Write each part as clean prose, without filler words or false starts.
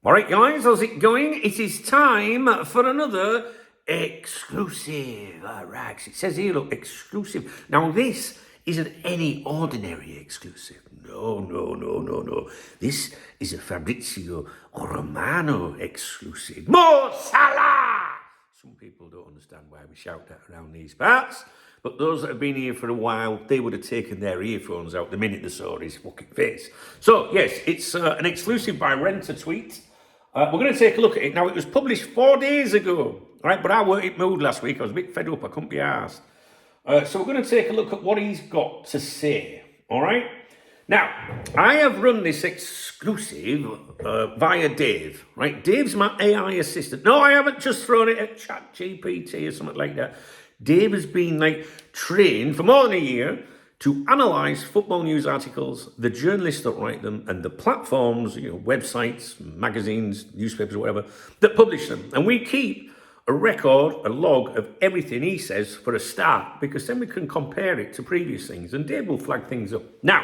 All right, guys, how's it going? It is time for another exclusive. Rags. It says here, look, exclusive. Now, this isn't any ordinary exclusive. No. This is a Fabrizio Romano exclusive. Mo Salah! Some people don't understand why we shout that around these parts, but those that have been here for a while, they would have taken their earphones out the minute they saw his fucking face. So, yes, it's an exclusive by Rent a Tweet. We're going to take a look at it. Now, it was published 4 days ago, right? But I weren't in mood last week. I was a bit fed up. I couldn't be arsed. So we're going to take a look at what he's got to say, all right? Now, I have run this exclusive via Dave, right? Dave's my AI assistant. No, I haven't just thrown it at ChatGPT or something like that. Dave has been, trained for more than a year to analyse football news articles, the journalists that write them, and the platforms, websites, magazines, newspapers, whatever, that publish them. And we keep a record, a log of everything he says for a start, because then we can compare it to previous things, and Dave will flag things up. Now,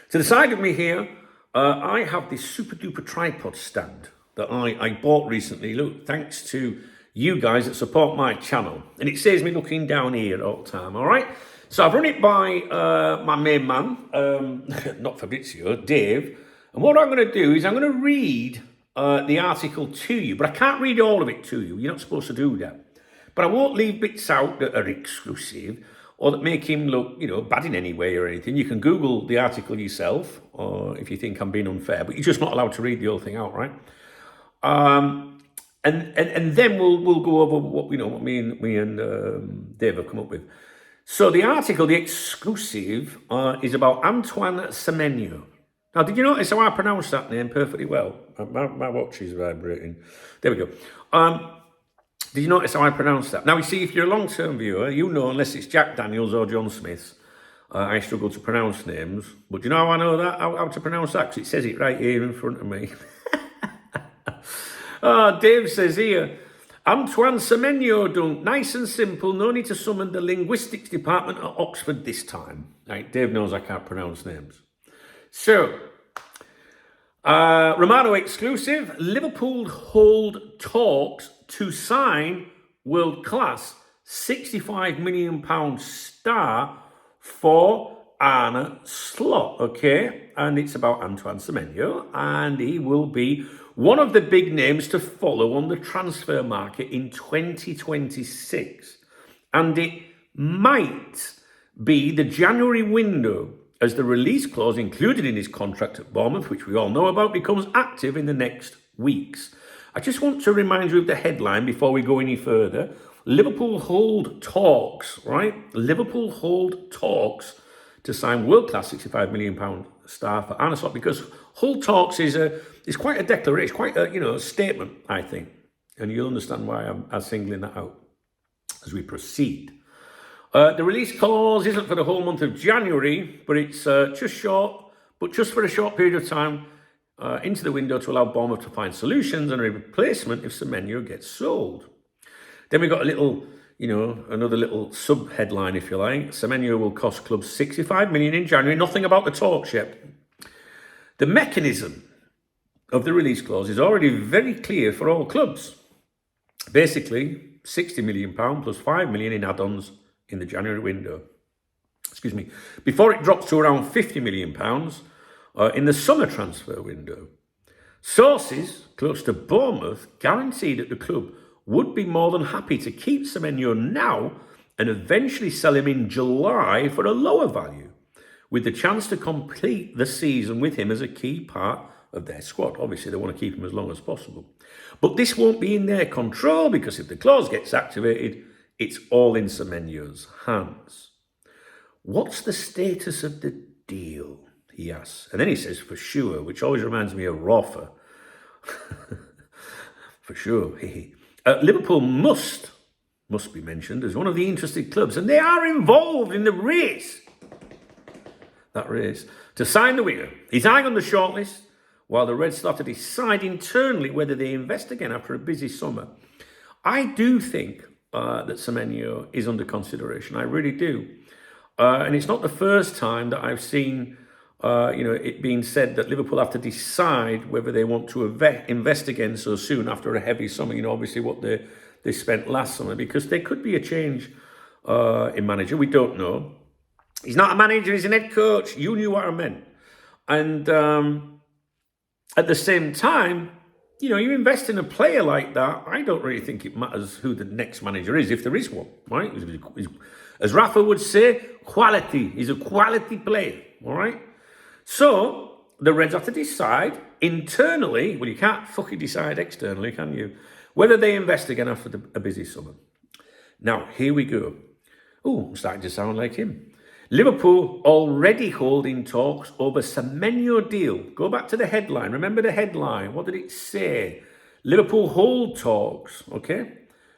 to the side of me here, I have this super duper tripod stand that I bought recently. Look, thanks to you guys that support my channel. And it saves me looking down here all the time, all right? So I've run it by my main man, not Fabrizio, Dave. And what I'm going to do is I'm going to read the article to you, but I can't read all of it to you. You're not supposed to do that. But I won't leave bits out that are exclusive or that make him look, bad in any way or anything. You can Google the article yourself, or if you think I'm being unfair, but you're just not allowed to read the whole thing out, right? And then we'll go over what me and Dave have come up with. So the article, the exclusive, is about Antoine Semenyo. Now, did you notice how I pronounced that name perfectly well? My watch is vibrating. There we go. Did you notice how I pronounced that? Now, you see, if you're a long-term viewer, unless it's Jack Daniels or John Smith, I struggle to pronounce names. But do you know how I know that? How to pronounce that? Because it says it right here in front of me. Dave says here, Antoine Semenyo done. Nice and simple. No need to summon the linguistics department at Oxford this time. Right, Dave knows I can't pronounce names. So, Romano exclusive. Liverpool hold talks to sign world-class £65 million star for Arne Slot, okay? And it's about Antoine Semenyo, and he will be one of the big names to follow on the transfer market in 2026. And it might be the January window, as the release clause included in his contract at Bournemouth, which we all know about, becomes active in the next weeks. I just want to remind you of the headline before we go any further. Liverpool hold talks, right? Liverpool hold talks to sign world-class £65 million star for Arne Slot, because hold talks is quite a declaration, quite a statement, I think. And you'll understand why I'm singling that out as we proceed. The release clause isn't for the whole month of January, but it's just for a short period of time into the window to allow Bournemouth to find solutions and a replacement if Semenyo gets sold. Then we've got a little, another little sub-headline, if you like. Semenyo will cost clubs £65 million in January. Nothing about the talks yet. The mechanism of the release clause is already very clear for all clubs. Basically, £60 million plus £5 million in add-ons in the January window. Before it drops to around £50 million in the summer transfer window. Sources close to Bournemouth guaranteed that the club would be more than happy to keep Semenyo now and eventually sell him in July for a lower value, with the chance to complete the season with him as a key part of their squad. Obviously, they want to keep him as long as possible. But this won't be in their control, because if the clause gets activated, it's all in Semenyo's hands. What's the status of the deal, he asks. And then he says, for sure, which always reminds me of Rafa. For sure. Liverpool must be mentioned as one of the interested clubs, and they are involved in the race. That race to sign the winger. He's eyeing on the shortlist, while the Reds start to decide internally whether they invest again after a busy summer. I do think that Semenyo is under consideration. I really do. And it's not the first time that I've seen it being said that Liverpool have to decide whether they want to invest again so soon after a heavy summer. Obviously what they spent last summer, because there could be a change in manager. We don't know. He's not a manager, he's an head coach. You knew what I meant. And at the same time, you invest in a player like that, I don't really think it matters who the next manager is, if there is one, right? As Rafa would say, quality. He's a quality player, all right? So the Reds have to decide internally, well, you can't fucking decide externally, can you? Whether they invest again after a busy summer. Now, here we go. Oh, I'm starting to sound like him. Liverpool already holding talks over Semenyo deal. Go back to the headline. Remember the headline. What did it say? Liverpool hold talks, okay?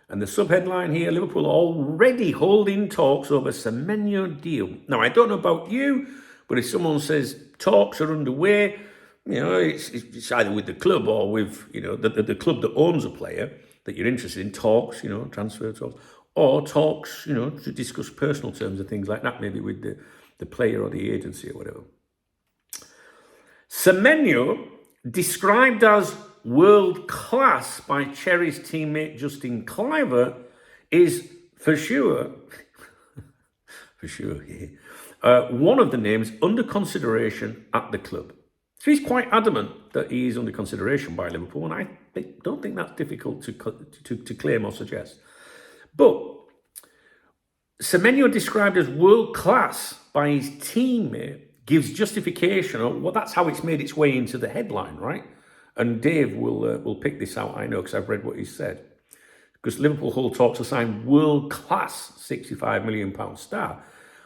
And the sub-headline here, Liverpool already holding talks over Semenyo deal. Now, I don't know about you, but if someone says talks are underway, it's either with the club or with, the club that owns a player that you're interested in, talks, transfer talks, or talks, to discuss personal terms and things like that, maybe with the player or the agency or whatever. Semenyo, described as world-class by Cherry's teammate Justin Cliver, is for sure, one of the names under consideration at the club. So he's quite adamant that he is under consideration by Liverpool, and I don't think that's difficult to claim or suggest. But Semenyo, described as world-class by his teammate, gives justification. Well, that's how it's made its way into the headline, right? And Dave will pick this out, I know, because I've read what he said. Because Liverpool hold talks to sign world-class £65 million star.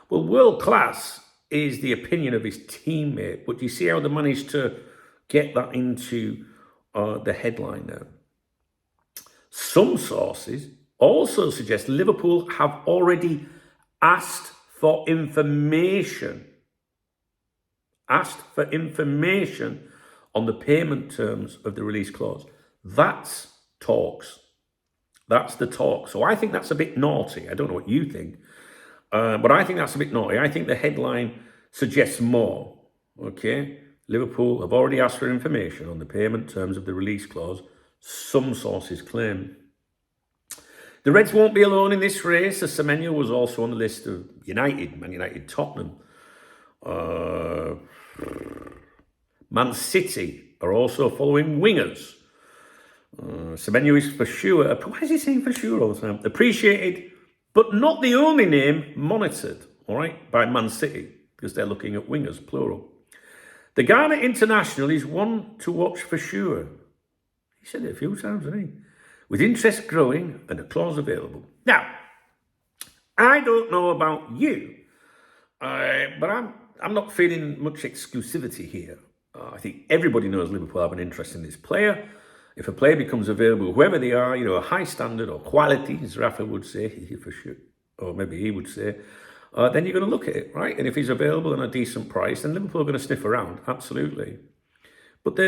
Well, world-class is the opinion of his teammate, but you see how they managed to get that into the headline now. Some sources also suggest Liverpool have already asked for information on the payment terms of the release clause. That's talks. That's the talk. So I think that's a bit naughty. I don't know what you think, but I think that's a bit naughty. I think the headline suggests more. Okay, Liverpool have already asked for information on the payment terms of the release clause, some sources claim. The Reds won't be alone in this race, as Semenyo was also on the list of Man United, Tottenham. Man City are also following wingers. Semenyo is for sure, why is he saying for sure all the time? Appreciated, but not the only name monitored, all right, by Man City, because they're looking at wingers, plural. The Ghana international is one to watch for sure. He said it a few times, didn't he? With interest growing and a clause available. Now, I don't know about you, but I'm not feeling much exclusivity here. I think everybody knows Liverpool have an interest in this player. If a player becomes available, whoever they are, a high standard or quality, as Rafa would say, for sure, or maybe he would say, then you're going to look at it, right? And if he's available at a decent price, then Liverpool are going to sniff around, absolutely. But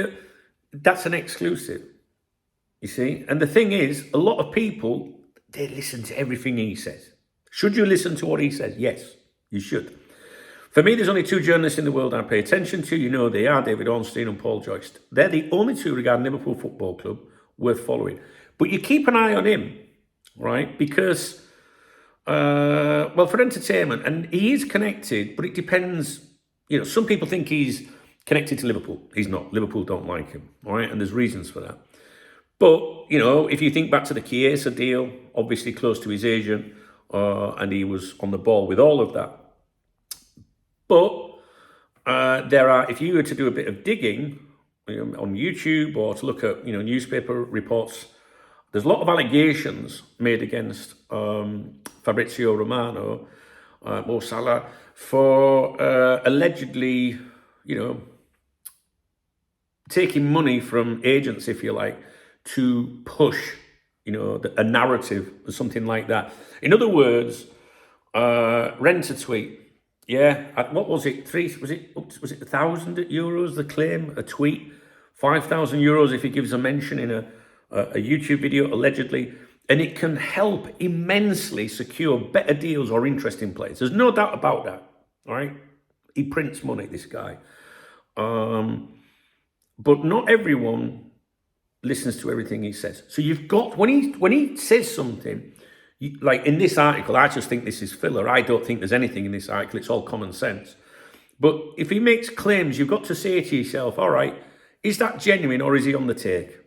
that's an exclusive, you see? And the thing is, a lot of people, they listen to everything he says. Should you listen to what he says? Yes, you should. For me, there's only two journalists in the world I pay attention to. They are David Ornstein and Paul Joyce. They're the only two regarding Liverpool Football Club worth following. But you keep an eye on him, right? Because, for entertainment, and he is connected, but it depends. Some people think he's connected to Liverpool. He's not. Liverpool don't like him, all right? And there's reasons for that. But, if you think back to the Chiesa deal, obviously close to his agent, and he was on the ball with all of that. But if you were to do a bit of digging on YouTube or to look at, newspaper reports, there's a lot of allegations made against Fabrizio Romano, Mo Salah, for allegedly, taking money from agents, if you like, to push, a narrative or something like that. In other words, rent a tweet. Yeah, what was it? Was it 1,000 euros? The claim, a tweet, 5,000 euros if he gives a mention in a YouTube video, allegedly, and it can help immensely secure better deals or interesting players. There's no doubt about that. All right, he prints money, this guy, But not everyone listens to everything he says. So you've got, when he says something, like in this article, I just think this is filler. I don't think there's anything in this article. It's all common sense. But if he makes claims, you've got to say to yourself, all right, is that genuine or is he on the take?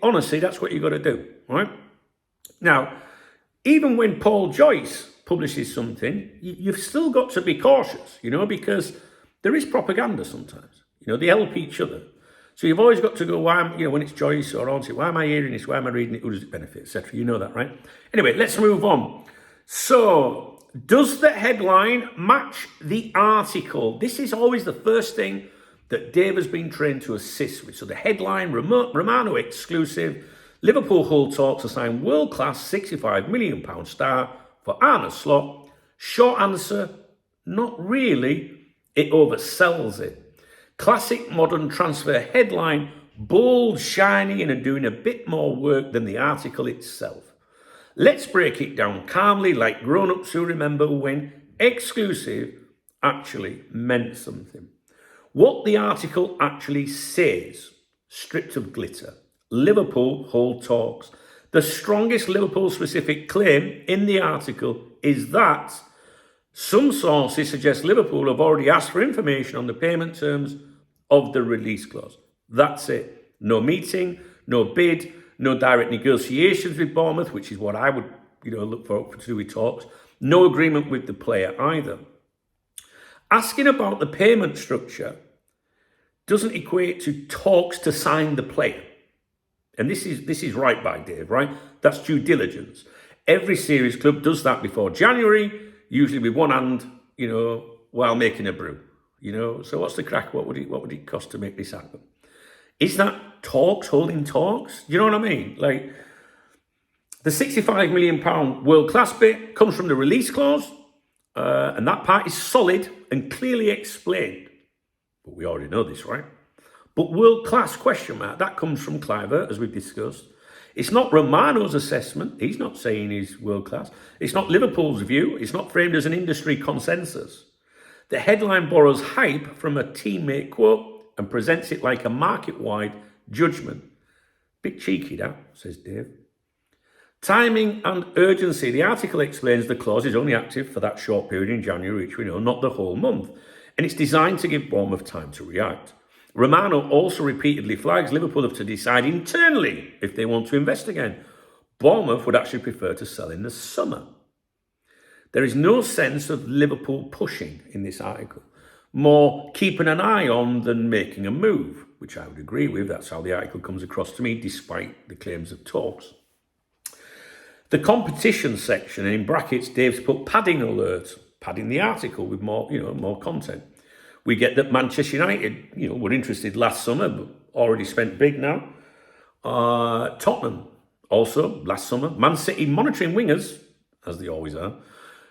Honestly, that's what you've got to do, right? Now, even when Paul Joyce publishes something, you've still got to be cautious, because there is propaganda sometimes. They help each other. So you've always got to go, when it's Joyce or Auntie, why am I hearing this? Why am I reading it? Who does it benefit, etc.? You know that, right? Anyway, let's move on. So, does the headline match the article? This is always the first thing that Dave has been trained to assist with. So the headline, Romano exclusive, Liverpool Hull talks to sign world-class £65 million star for Arne Slot. Short answer, not really. It oversells it. Classic modern transfer headline, bold, shiny, and doing a bit more work than the article itself. Let's break it down calmly, like grown-ups who remember when exclusive actually meant something. What the article actually says, stripped of glitter, Liverpool Hull talks. The strongest Liverpool-specific claim in the article is that some sources suggest Liverpool have already asked for information on the payment terms of the release clause. That's it. No meeting, no bid, no direct negotiations with Bournemouth, which is what I would, look for to do with talks. No agreement with the player either. Asking about the payment structure doesn't equate to talks to sign the player. And this is right by Dave, right? That's due diligence. Every series club does that before January, usually with one hand, while making a brew. So what's the crack? What would it cost to make this happen? Is that talks, holding talks? Do you know what I mean? Like, the £65 million world-class bit comes from the release clause, and that part is solid and clearly explained. But we already know this, right? But world-class question mark, that comes from Cliver, as we've discussed. It's not Romano's assessment. He's not saying he's world-class. It's not Liverpool's view. It's not framed as an industry consensus. The headline borrows hype from a teammate quote and presents it like a market-wide judgment. Bit cheeky, that, says Dave. Timing and urgency. The article explains the clause is only active for that short period in January, which we know, not the whole month. And it's designed to give Bournemouth time to react. Romano also repeatedly flags Liverpool have to decide internally if they want to invest again. Bournemouth would actually prefer to sell in the summer. There is no sense of Liverpool pushing in this article. More keeping an eye on than making a move, which I would agree with. That's how the article comes across to me, despite the claims of talks. The competition section, and in brackets, Dave's put padding alert, padding the article with more content. We get that Manchester United, were interested last summer, but already spent big now. Tottenham, also last summer. Man City monitoring wingers, as they always are.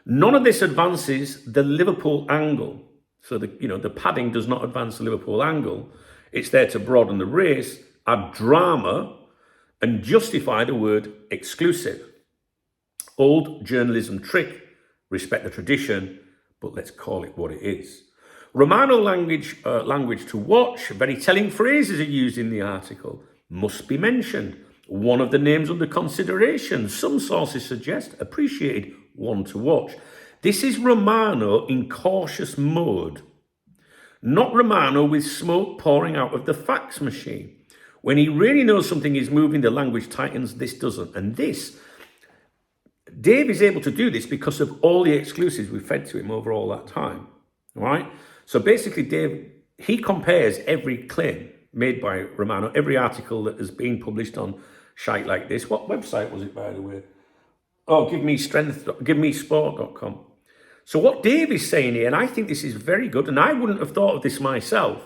None of this advances the Liverpool angle. So the padding does not advance the Liverpool angle. It's there to broaden the race, add drama, and justify the word exclusive. Old journalism trick, respect the tradition, but let's call it what it is. Romano language to watch, very telling phrases are used in the article. Must be mentioned. One of the names under consideration. Some sources suggest appreciated, one to watch. This is Romano in cautious mode. Not Romano with smoke pouring out of the fax machine. When he really knows something is moving, the language tightens. This doesn't. And Dave is able to do this because of all the exclusives we've fed to him over all that time. All right? So basically, Dave, he compares every claim made by Romano, every article that has been published on shite like this. What website was it, by the way? Oh, givemesport.com. So what Dave is saying here, and I think this is very good, and I wouldn't have thought of this myself.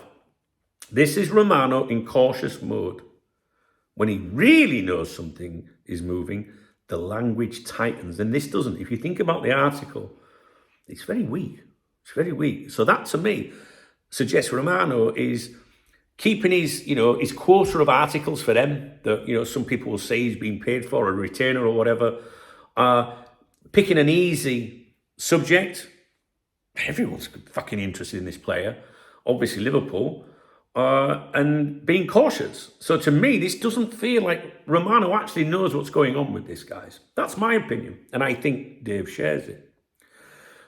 This is Romano in cautious mode. When he really knows something is moving, the language tightens, and this doesn't. If you think about the article, it's very weak. It's very weak. So that, to me, suggests Romano is keeping his quota of articles for them that, some people will say he's been paid for, a retainer or whatever, picking an easy subject. Everyone's fucking interested in this player. Obviously, Liverpool. and being cautious. So to me, this doesn't feel like Romano actually knows what's going on with this, guys. That's my opinion, and I think Dave shares it.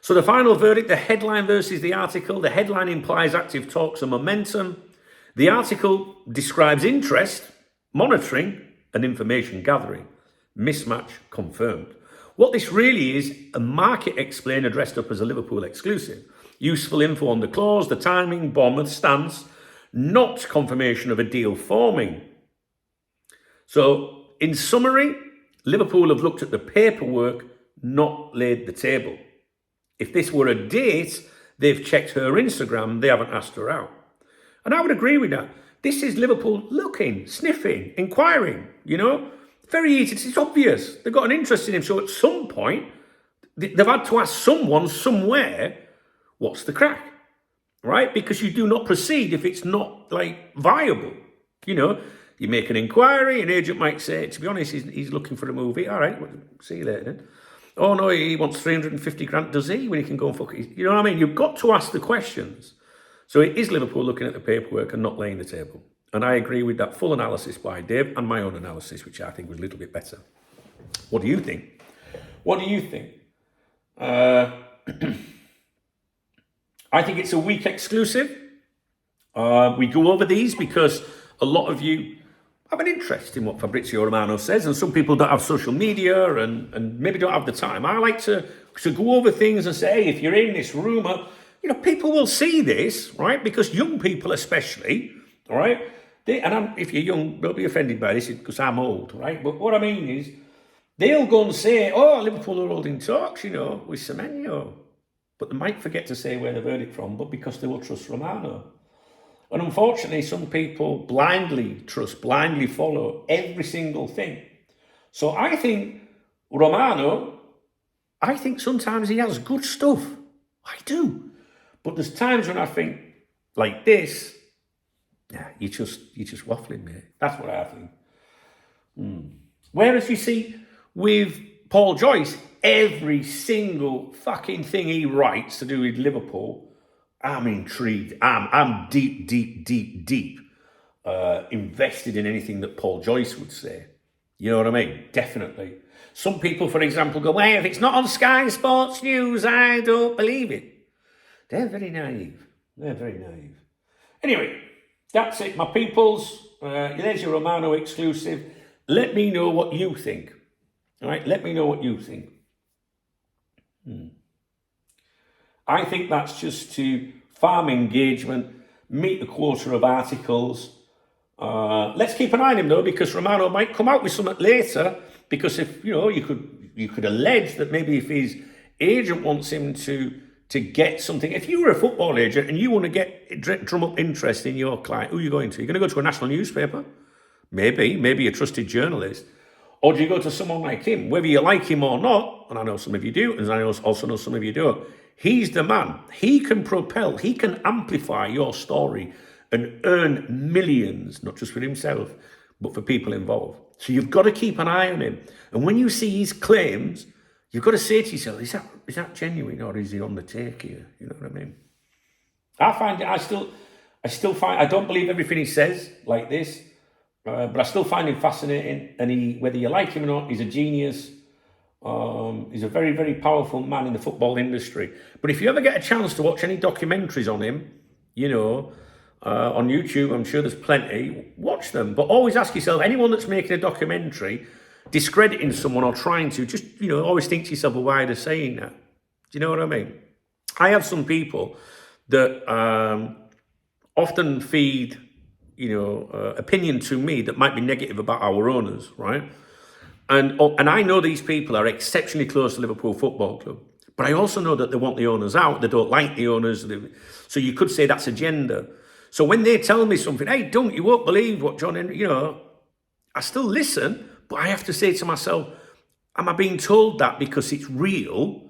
So the final verdict, the headline versus the article. The headline implies active talks and momentum. The article describes interest, monitoring, and information gathering. Mismatch confirmed. What this really is, a market explainer dressed up as a Liverpool exclusive. Useful info on the clause, the timing, Bournemouth stance, not confirmation of a deal forming. So, in summary, Liverpool have looked at the paperwork, not laid the table. If this were a date, they've checked her Instagram, they haven't asked her out. And I would agree with that. This is Liverpool looking, sniffing, inquiring, Very easy, it's obvious. They've got an interest in him, so at some point, they've had to ask someone, somewhere, what's the crack, right? Because you do not proceed if it's not, viable. You make an inquiry, an agent might say, to be honest, he's looking for a movie. All right, see you later then. Oh, no, he wants 350 grand, does he, when he can go and fuck it? You know what I mean? You've got to ask the questions. So it is Liverpool looking at the paperwork and not laying the table. And I agree with that full analysis by Dave and my own analysis, which I think was a little bit better. What do you think? What do you think? I think it's a week exclusive. We go over these because a lot of you have an interest in what Fabrizio Romano says, and some people don't have social media and maybe don't have the time. I like to go over things and say, hey, if you're in this rumour, people will see this, right? Because young people especially, all right? If you're young, don't be offended by this because I'm old, right? But what I mean is, they'll go and say, oh, Liverpool are holding talks, with Semenyo. But they might forget to say where the verdict from, but because they will trust Romano. And unfortunately, some people blindly follow every single thing. So I think Romano, sometimes he has good stuff. I do. But there's times when I think, like this, yeah, you're just waffling, mate. That's what I think. Whereas you see, with Paul Joyce, every single fucking thing he writes to do with Liverpool, I'm intrigued. I'm deep invested in anything that Paul Joyce would say. You know what I mean? Definitely. Some people, for example, go, well, if it's not on Sky Sports News, I don't believe it. They're very naive. Anyway, that's it, my peoples. There's your Romano exclusive. Let me know what you think. All right, let me know what you think. I think that's just to farm engagement, meet the quota of articles. Let's keep an eye on him though, because Romano might come out with something later. Because if you could allege that maybe if his agent wants him to get something, if you were a football agent and you want to drum up interest in your client, who are you going to? You're going to go to a national newspaper, maybe a trusted journalist. Or do you go to someone like him, whether you like him or not, and I know some of you do, and I also know some of you don't, he's the man. He can propel, he can amplify your story and earn millions, not just for himself, but for people involved. So you've got to keep an eye on him. And when you see his claims, you've got to say to yourself, is that genuine or is he on the take here? You know what I mean? I still find, I don't believe everything he says like this. But I still find him fascinating, and whether you like him or not, he's a genius. He's a very, very powerful man in the football industry. But if you ever get a chance to watch any documentaries on him, on YouTube, I'm sure there's plenty, watch them. But always ask yourself, anyone that's making a documentary, discrediting someone or trying to, just, always think to yourself, well, why are they saying that? Do you know what I mean? I have some people that often feed opinion to me that might be negative about our owners, right? And I know these people are exceptionally close to Liverpool Football Club, but I also know that they want the owners out. They don't like the owners. So you could say that's agenda. So when they tell me something, hey, you won't believe what John Henry, I still listen, but I have to say to myself, am I being told that because it's real?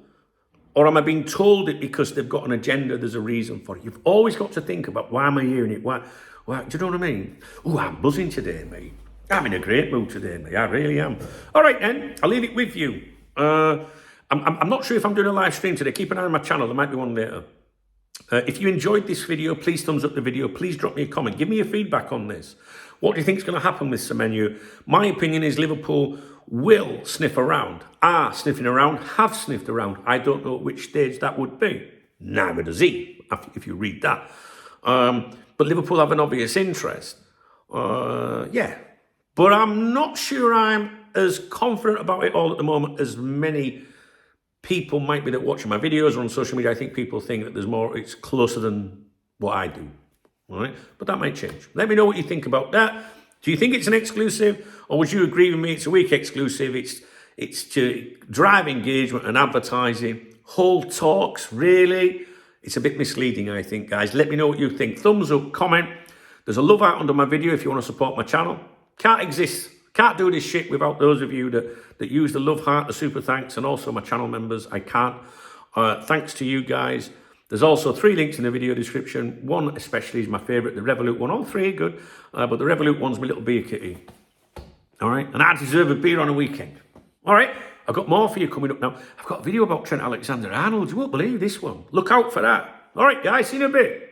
Or am I being told it because they've got an agenda, there's a reason for it? You've always got to think about, why am I hearing it? Why, do you know what I mean? Oh, I'm buzzing today, mate. I'm in a great mood today, mate. I really am. All right, then. I'll leave it with you. I'm not sure if I'm doing a live stream today. Keep an eye on my channel. There might be one later. If you enjoyed this video, please thumbs up the video. Please drop me a comment. Give me your feedback on this. What do you think is going to happen with Semenyo? My opinion is Liverpool will sniff around, are sniffing around, have sniffed around. I don't know at which stage that would be. Neither does he, if you read that. But Liverpool have an obvious interest. Yeah. But I'm not sure I'm as confident about it all at the moment as many people might be that watching my videos or on social media. I think people think that there's more, it's closer than what I do. All right, but that might change. Let me know what you think about that. Do you think it's an exclusive, or would you agree with me it's a weak exclusive? It's to drive engagement and advertising. Whole talks, really? It's a bit misleading, I think, guys. Let me know what you think. Thumbs up, comment. There's a love heart under my video if you want to support my channel. Can't do this shit without those of you that use the love heart, the super thanks, and also my channel members. I can't. Thanks to you guys. There's also 3 links in the video description. One especially is my favourite, the Revolut one. All 3 are good, but the Revolut one's my little beer kitty. All right? And I deserve a beer on a weekend. All right? I've got more for you coming up now. I've got a video about Trent Alexander-Arnold. You won't believe this one. Look out for that. All right, guys. See you in a bit.